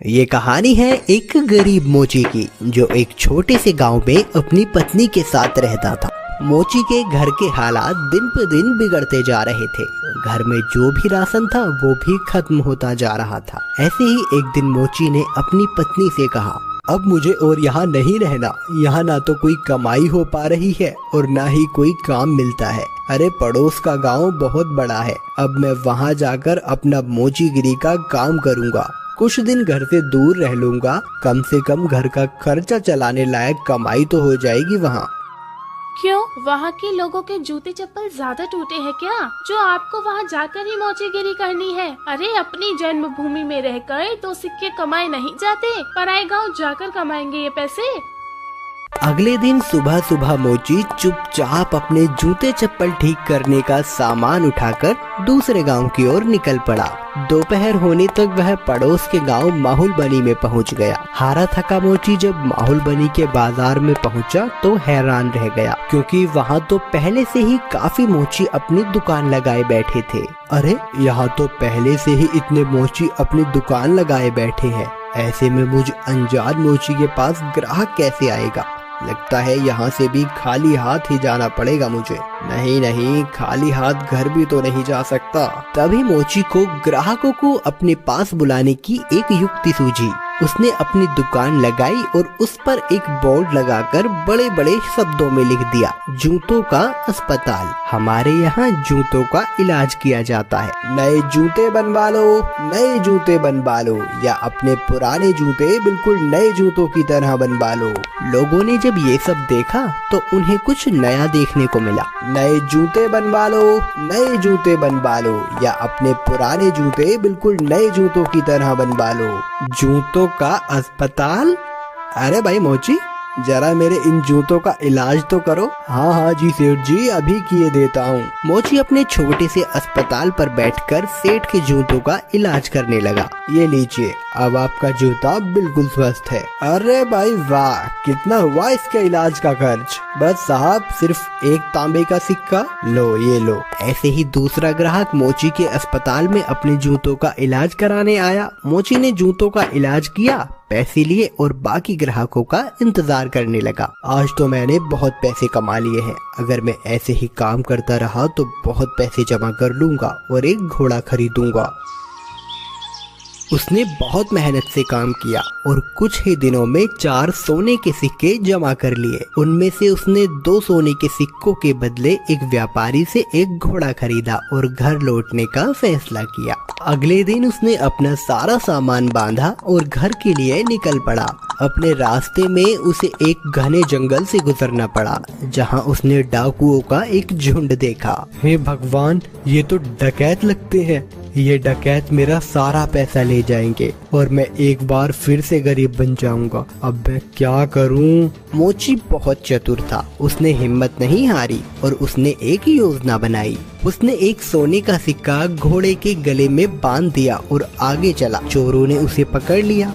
ये कहानी है एक गरीब मोची की, जो एक छोटे से गांव में अपनी पत्नी के साथ रहता था। मोची के घर के हालात दिन पर दिन बिगड़ते जा रहे थे। घर में जो भी राशन था वो भी खत्म होता जा रहा था। ऐसे ही एक दिन मोची ने अपनी पत्नी से कहा, अब मुझे और यहाँ नहीं रहना। यहाँ ना तो कोई कमाई हो पा रही है और ना ही कोई काम मिलता है। अरे पड़ोस का गांव बहुत बड़ा है, अब मैं वहाँ जाकर अपना मोचीगिरी का काम करूँगा। कुछ दिन घर से दूर रह लूँगा, कम से कम घर का खर्चा चलाने लायक कमाई तो हो जाएगी वहाँ। क्यों, वहाँ के लोगों के जूते चप्पल ज्यादा टूटे हैं क्या, जो आपको वहाँ जाकर ही मोचीगिरी करनी है? अरे अपनी जन्मभूमि में रहकर तो सिक्के कमाए नहीं जाते, पराए गांव जाकर कमाएंगे ये पैसे। अगले दिन सुबह सुबह मोची चुपचाप अपने जूते चप्पल ठीक करने का सामान उठाकर दूसरे गांव की ओर निकल पड़ा। दोपहर होने तक वह पड़ोस के गांव माहुलबनी में पहुंच गया। हारा थका मोची जब माहुलबनी के बाजार में पहुंचा तो हैरान रह गया, क्योंकि वहां तो पहले से ही काफी मोची अपनी दुकान लगाए बैठे थे। अरे यहाँ तो पहले से ही इतने मोची अपनी दुकान लगाए बैठे हैं। ऐसे में मुझ अनजान मोची के पास ग्राहक कैसे आएगा? लगता है यहाँ से भी खाली हाथ ही जाना पड़ेगा मुझे। नहीं, खाली हाथ घर भी तो नहीं जा सकता। तभी मोची को ग्राहकों को अपने पास बुलाने की एक युक्ति सूझी। उसने अपनी दुकान लगाई और उस पर एक बोर्ड लगाकर बड़े बड़े शब्दों में लिख दिया, जूतों का अस्पताल। हमारे यहाँ जूतों का इलाज किया जाता है। नए जूते बनवा लो, नए जूते बनवा लो, या अपने पुराने जूते बिल्कुल नए जूतों की तरह बनवा लो। लोगों ने जब ये सब देखा तो उन्हें कुछ नया देखने को मिला। नए जूते बनवा लो, नए जूते बनवा लो, या अपने पुराने जूते बिल्कुल नए जूतों की तरह बनवा लो। जूतों का अस्पताल? अरे भाई मोची, जरा मेरे इन जूतों का इलाज तो करो। हाँ जी सेठ जी, अभी किए देता हूँ। मोची अपने छोटे से अस्पताल पर बैठकर सेठ के जूतों का इलाज करने लगा। ये लीजिए, अब आपका जूता बिल्कुल स्वस्थ है। अरे भाई वाह, कितना हुआ इसके इलाज का खर्च? बस साहब, सिर्फ एक तांबे का सिक्का। लो ये लो। ऐसे ही दूसरा ग्राहक मोची के अस्पताल में अपने जूतों का इलाज कराने आया। मोची ने जूतों का इलाज किया, पैसे लिए और बाकी ग्राहकों का इंतजार करने लगा। आज तो मैंने बहुत पैसे कमा लिए हैं। अगर मैं ऐसे ही काम करता रहा तो बहुत पैसे जमा कर लूंगा और एक घोड़ा खरीदूंगा। उसने बहुत मेहनत से काम किया और कुछ ही दिनों में 4 सोने के सिक्के जमा कर लिए। उनमें से उसने 2 सोने के सिक्कों के बदले एक व्यापारी से एक घोड़ा खरीदा और घर लौटने का फैसला किया। अगले दिन उसने अपना सारा सामान बांधा और घर के लिए निकल पड़ा। अपने रास्ते में उसे एक घने जंगल से गुजरना पड़ा, जहां उसने डाकुओं का एक झुंड देखा। हे भगवान, ये तो डकैत लगते हैं। ये डकैत मेरा सारा पैसा ले जाएंगे और मैं एक बार फिर से गरीब बन जाऊंगा। अब मैं क्या करूं? मोची बहुत चतुर था। उसने हिम्मत नहीं हारी और उसने एक योजना बनाई। उसने एक सोने का सिक्का घोड़े के गले में बांध दिया और आगे चला। चोरों ने उसे पकड़ लिया।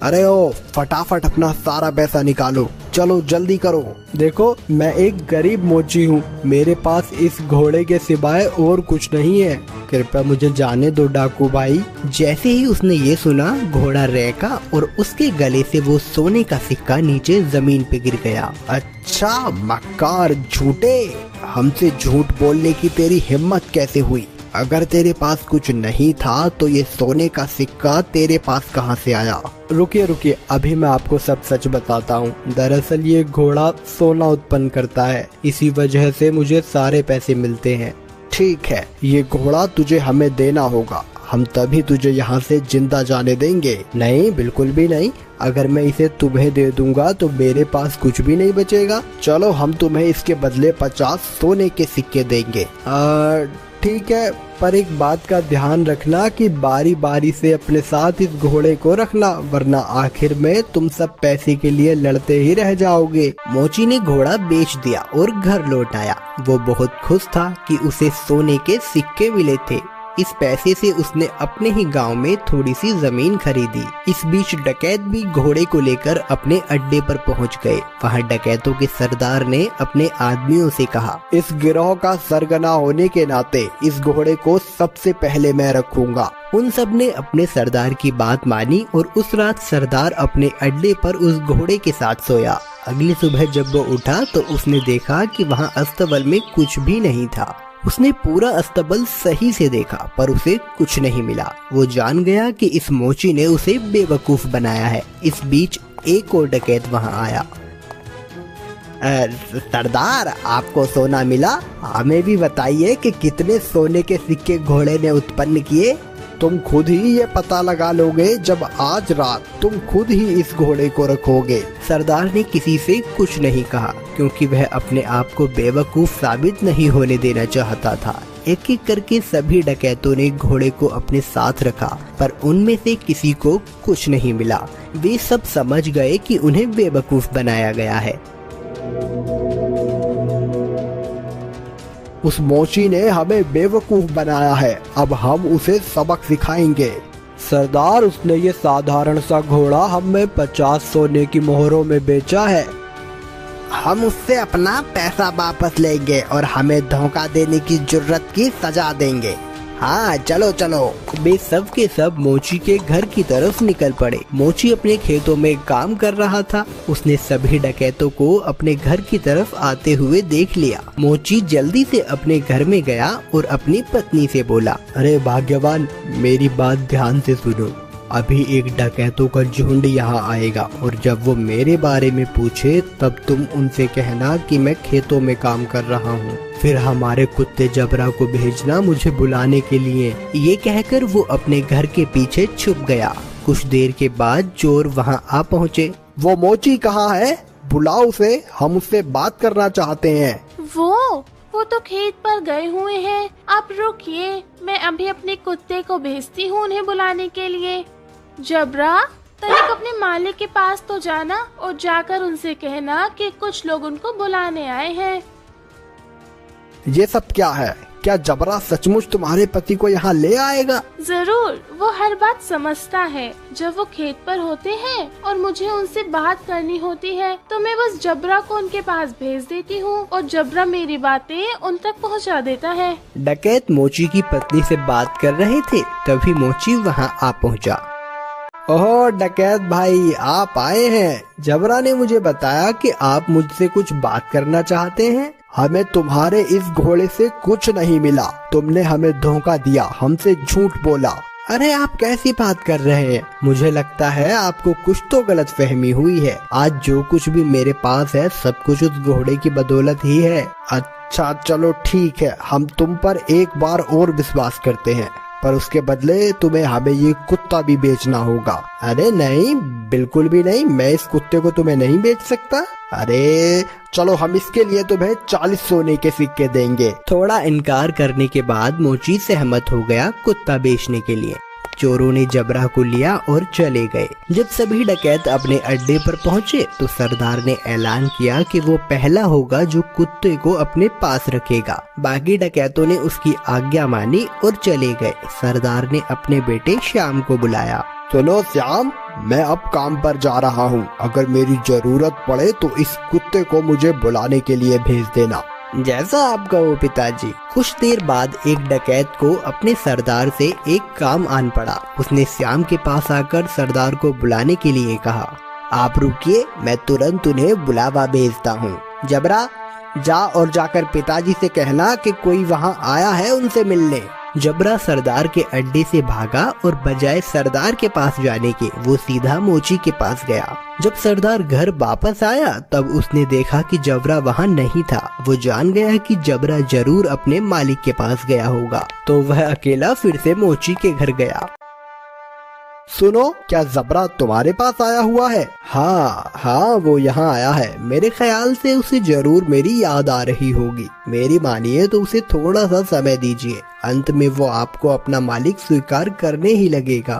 अरे ओ, फटाफट अपना सारा पैसा निकालो, चलो जल्दी करो। देखो, मैं एक गरीब मोची हूँ, मेरे पास इस घोड़े के सिवाय और कुछ नहीं है। कृपया मुझे जाने दो डाकू भाई। जैसे ही उसने ये सुना, घोड़ा रेका और उसके गले से वो सोने का सिक्का नीचे जमीन पे गिर गया। अच्छा मक्कार झूठे, हमसे झूठ बोलने की तेरी हिम्मत कैसे हुई? अगर तेरे पास कुछ नहीं था तो ये सोने का सिक्का तेरे पास कहाँ से आया? रुकिए, अभी मैं आपको सब सच बताता हूँ। दरअसल ये घोड़ा सोना उत्पन्न करता है, इसी वजह से मुझे सारे पैसे मिलते हैं। ठीक है, ये घोड़ा तुझे हमें देना होगा, हम तभी तुझे यहाँ से जिंदा जाने देंगे। नहीं, बिल्कुल भी नहीं। अगर मैं इसे तुम्हें दे दूंगा तो मेरे पास कुछ भी नहीं बचेगा। चलो, हम तुम्हें इसके बदले 50 सोने के सिक्के देंगे। ठीक है, पर एक बात का ध्यान रखना कि बारी बारी से अपने साथ इस घोड़े को रखना, वरना आखिर में तुम सब पैसे के लिए लड़ते ही रह जाओगे। मोची ने घोड़ा बेच दिया और घर लौट आया। वो बहुत खुश था कि उसे सोने के सिक्के मिले थे। इस पैसे से उसने अपने ही गांव में थोड़ी सी जमीन खरीदी। इस बीच डकैत भी घोड़े को लेकर अपने अड्डे पर पहुंच गए। वहां डकैतों के सरदार ने अपने आदमियों से कहा, इस गिरोह का सरगना होने के नाते इस घोड़े को सबसे पहले मैं रखूंगा। उन सब ने अपने सरदार की बात मानी और उस रात सरदार अपने अड्डे पर उस घोड़े के साथ सोया। अगली सुबह जब वो उठा तो उसने देखा कि वहाँ अस्तबल में कुछ भी नहीं था। उसने पूरा अस्तबल सही से देखा पर उसे कुछ नहीं मिला। वो जान गया कि इस मोची ने उसे बेवकूफ बनाया है। इस बीच एक और डकैत वहाँ आया। सरदार, आपको सोना मिला? हमें भी बताइए कि कितने सोने के सिक्के घोड़े ने उत्पन्न किए। तुम खुद ही ये पता लगा लोगे जब आज रात तुम खुद ही इस घोड़े को रखोगे। सरदार ने किसी से कुछ नहीं कहा क्योंकि वह अपने आप को बेवकूफ साबित नहीं होने देना चाहता था। एक एक करके सभी डकैतों ने घोड़े को अपने साथ रखा पर उनमें से किसी को कुछ नहीं मिला। वे सब समझ गए कि उन्हें बेवकूफ बनाया गया है। उस मोची ने हमें बेवकूफ बनाया है, अब हम उसे सबक सिखाएंगे। सरदार, उसने ये साधारण सा घोड़ा हमें 50 सोने की मोहरों में बेचा है। हम उससे अपना पैसा वापस लेंगे और हमें धोखा देने की जुर्रत की सजा देंगे। हाँ चलो चलो। वे सब के सब मोची के घर की तरफ निकल पड़े। मोची अपने खेतों में काम कर रहा था। उसने सभी डकैतों को अपने घर की तरफ आते हुए देख लिया। मोची जल्दी से अपने घर में गया और अपनी पत्नी से बोला, अरे भाग्यवान, मेरी बात ध्यान से सुनो। अभी एक डकैतों का झुंड यहाँ आएगा और जब वो मेरे बारे में पूछे तब तुम उनसे कहना कि मैं खेतों में काम कर रहा हूँ। फिर हमारे कुत्ते जबरा को भेजना मुझे बुलाने के लिए। ये कहकर वो अपने घर के पीछे छुप गया। कुछ देर के बाद चोर वहाँ आ पहुँचे। वो मोची कहाँ है? बुलाओ उसे, हम उससे बात करना चाहते हैं। वो तो खेत पर गए हुए हैं। आप रुकिए, मैं अभी अपने कुत्ते को भेजती हूँ उन्हें बुलाने के लिए। जबरा, तनिक अपने मालिक के पास तो जाना और जाकर उनसे कहना कि कुछ लोग उनको बुलाने आए हैं। ये सब क्या है? क्या जबरा सचमुच तुम्हारे पति को यहाँ ले आएगा? जरूर, वो हर बात समझता है। जब वो खेत पर होते हैं और मुझे उनसे बात करनी होती है तो मैं बस जबरा को उनके पास भेज देती हूँ और जबरा मेरी बातें उन तक पहुँचा देता है। डकैत मोची की पत्नी से बात कर रहे थे तभी मोची वहाँ आ पहुँचा। ओह डकैत भाई, आप आए हैं। जबरा ने मुझे बताया कि आप मुझसे कुछ बात करना चाहते हैं। हमें तुम्हारे इस घोड़े से कुछ नहीं मिला। तुमने हमें धोखा दिया, हमसे झूठ बोला। अरे आप कैसी बात कर रहे हैं? मुझे लगता है आपको कुछ तो गलत फहमी हुई है। आज जो कुछ भी मेरे पास है सब कुछ उस घोड़े की बदौलत ही है। अच्छा चलो ठीक है, हम तुम पर एक बार और विश्वास करते हैं, पर उसके बदले तुम्हें हमें ये कुत्ता भी बेचना होगा। अरे नहीं, बिल्कुल भी नहीं, मैं इस कुत्ते को तुम्हें नहीं बेच सकता। अरे चलो, हम इसके लिए तुम्हें 40 सोने के सिक्के देंगे। थोड़ा इनकार करने के बाद मोची सहमत हो गया कुत्ता बेचने के लिए। चोरों ने जबरा को लिया और चले गए। जब सभी डकैत अपने अड्डे पर पहुंचे तो सरदार ने ऐलान किया कि वो पहला होगा जो कुत्ते को अपने पास रखेगा। बाकी डकैतों ने उसकी आज्ञा मानी और चले गए। सरदार ने अपने बेटे श्याम को बुलाया। सुनो श्याम, मैं अब काम पर जा रहा हूँ। अगर मेरी जरूरत पड़े तो इस कुत्ते को मुझे बुलाने के लिए भेज देना। जैसा आप कहो पिताजी। कुछ देर बाद एक डकैत को अपने सरदार से एक काम आन पड़ा। उसने श्याम के पास आकर सरदार को बुलाने के लिए कहा, आप रुकिए, मैं तुरंत उन्हें बुलावा भेजता हूँ। जबरा, जा और जाकर पिताजी से कहना कि कोई वहाँ आया है उनसे मिलने। जबरा सरदार के अड्डे से भागा और बजाय सरदार के पास जाने के वो सीधा मोची के पास गया। जब सरदार घर वापस आया तब उसने देखा कि जबरा वहाँ नहीं था। वो जान गया कि जबरा जरूर अपने मालिक के पास गया होगा, तो वह अकेला फिर से मोची के घर गया। सुनो, क्या जबरा तुम्हारे पास आया हुआ है? हाँ, वो यहाँ आया है। मेरे ख्याल से उसे जरूर मेरी याद आ रही होगी। मेरी मानिए तो उसे थोड़ा सा समय दीजिए, अंत में वो आपको अपना मालिक स्वीकार करने ही लगेगा।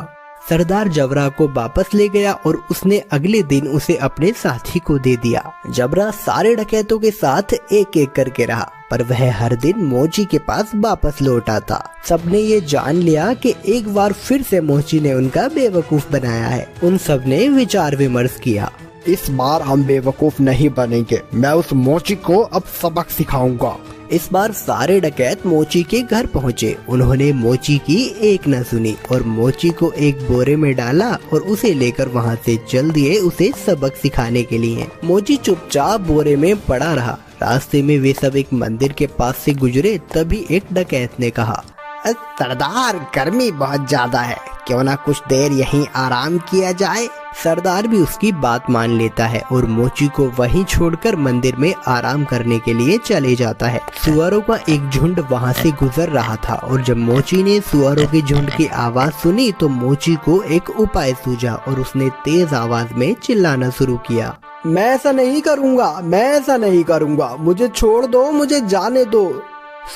सरदार जबरा को वापस ले गया और उसने अगले दिन उसे अपने साथी को दे दिया। जबरा सारे डकैतों के साथ एक एक करके रहा, पर वह हर दिन मोची के पास वापस लौट आता। सबने ये जान लिया कि एक बार फिर से मोची ने उनका बेवकूफ बनाया है। उन सब ने विचार विमर्श किया। इस बार हम बेवकूफ नहीं बनेंगे, मैं उस मोची को अब सबक सिखाऊंगा। इस बार सारे डकैत मोची के घर पहुँचे। उन्होंने मोची की एक न सुनी और मोची को एक बोरे में डाला और उसे लेकर वहाँ से चल दिए उसे सबक सिखाने के लिए। मोची चुपचाप बोरे में पड़ा रहा। रास्ते में वे सब एक मंदिर के पास से गुजरे, तभी एक डकैत ने कहा, सरदार, गर्मी बहुत ज्यादा है, क्यों ना कुछ देर यहीं आराम किया जाए। सरदार भी उसकी बात मान लेता है और मोची को वहीं छोड़कर मंदिर में आराम करने के लिए चले जाता है। सुअरों का एक झुंड वहां से गुजर रहा था और जब मोची ने सुअरों के झुंड की आवाज सुनी तो मोची को एक उपाय सूझा और उसने तेज आवाज में चिल्लाना शुरू किया, मैं ऐसा नहीं करूँगा, मैं ऐसा नहीं करूँगा, मुझे छोड़ दो, मुझे जाने दो।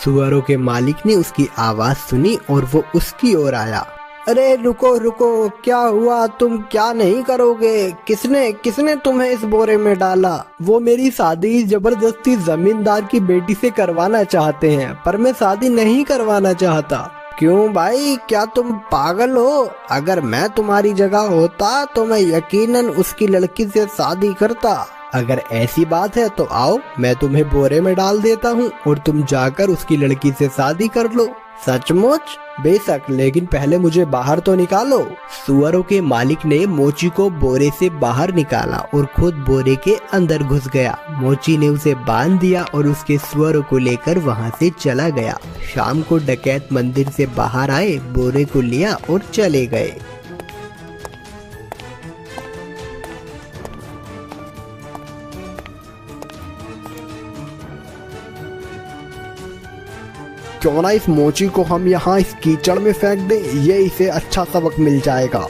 सुअरों के मालिक ने उसकी आवाज सुनी और वो उसकी ओर आया। अरे रुको रुको, क्या हुआ? तुम क्या नहीं करोगे? किसने तुम्हें इस बोरे में डाला? वो मेरी शादी जबरदस्ती जमींदार की बेटी से करवाना चाहते हैं, पर मैं शादी नहीं करवाना चाहता। क्यों भाई, क्या तुम पागल हो? अगर मैं तुम्हारी जगह होता तो मैं यकीनन उसकी लड़की से शादी करता। अगर ऐसी बात है तो आओ, मैं तुम्हें बोरे में डाल देता हूँ और तुम जाकर उसकी लड़की से शादी कर लो। सचमुच? बेशक, लेकिन पहले मुझे बाहर तो निकालो। सुअरों के मालिक ने मोची को बोरे से बाहर निकाला और खुद बोरे के अंदर घुस गया। मोची ने उसे बांध दिया और उसके सुअरों को लेकर वहां से चला गया। शाम को डकैत मंदिर से बाहर आए, बोरे को लिया और चले गए। क्यों ना इस मोची को हम यहाँ इस कीचड़ में फेंक दें, ये इसे अच्छा सबक मिल जाएगा।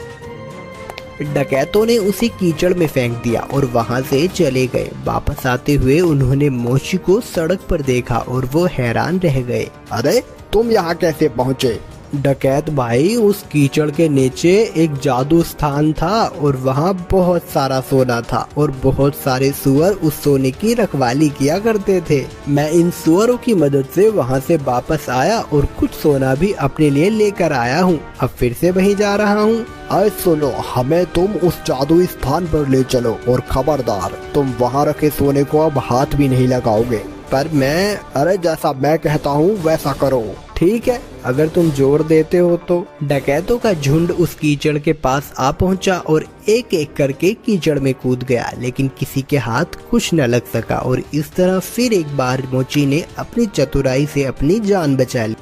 डकैतों ने उसे कीचड़ में फेंक दिया और वहां से चले गए। वापस आते हुए उन्होंने मोची को सड़क पर देखा और वो हैरान रह गए। अरे तुम यहाँ कैसे पहुँचे? डकैत भाई, उस कीचड़ के नीचे एक जादू स्थान था और वहाँ बहुत सारा सोना था और बहुत सारे सुअर उस सोने की रखवाली किया करते थे। मैं इन सुअरों की मदद से वहाँ से वापस आया और कुछ सोना भी अपने लिए लेकर आया हूँ। अब फिर से वहीं जा रहा हूँ। अरे सुनो, हमें तुम उस जादुई स्थान पर ले चलो और खबरदार, तुम वहाँ रखे सोने को अब हाथ भी नहीं लगाओगे। पर मैं, अरे जैसा मैं कहता हूँ वैसा करो। ठीक है, अगर तुम जोर देते हो तो। डकैतों का झुंड उस कीचड़ के पास आ पहुंचा और एक एक करके कीचड़ में कूद गया, लेकिन किसी के हाथ कुछ न लग सका और इस तरह फिर एक बार मोची ने अपनी चतुराई से अपनी जान बचा ली।